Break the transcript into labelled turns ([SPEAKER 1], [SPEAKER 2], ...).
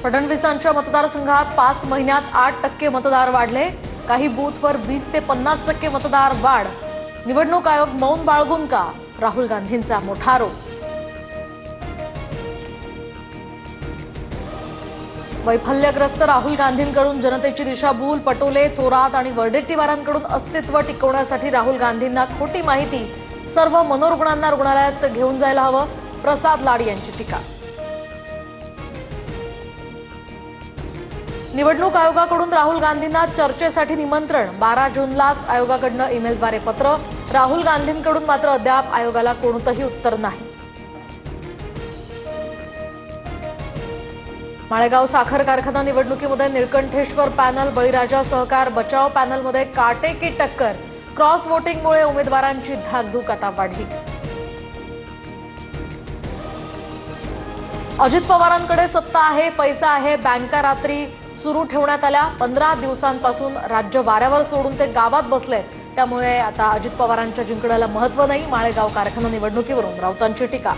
[SPEAKER 1] फडणवीसांच्या मतदारसंघात 5 महिन्यात 8% मतदार वाढले। काही बूथवर 20 ते 50% मतदार वाढ। निवडणूक आयोग मौन बाळगून का? राहुल गांधींचा मोठा आरोप। वैफल्यग्रस्त राहुल गांधींकडून जनतेची दिशाभूल। पटोले, थोरात आणि वडेट्टीवारांकडून अस्तित्व टिकवण्यासाठी राहुल गांधींना खोटी माहिती। सर्व मनोरुग्णांना रुग्णालयात घेऊन जायला हवं। प्रसाद लाड यांची टीका। निवडणूक आयोगाकडून राहुल गांधींना चर्चेसाठी निमंत्रण। 12 जूनलाच आयोगाकडून ईमेलद्वारे पत्र। राहुल गांधींकडून मात्र अद्याप आयोगाला कोणतंही उत्तर नाही। माळेगाव साखर कारखाना निवडणुकीमध्ये निळकंठेश्वर पॅनल, बळीराजा सहकार बचाव पॅनलमध्ये काटेकी टक्कर। क्रॉस वोटिंगमुळे उमेदवारांची धाकधूक आता वाढली। अजित पवारांकडे सत्ता आहे, पैसा आहे। बँका रात्री सुरू ठेवण्यात आल्या। 15 दिवसांपासून राज्य वाऱ्यावर सोडून ते गावात बसलेत। त्यामुळे आता अजित पवारांच्या जिंकण्याला महत्त्व नाही। माळेगाव कारखाना निवडणुकीवरून राऊतांची टीका।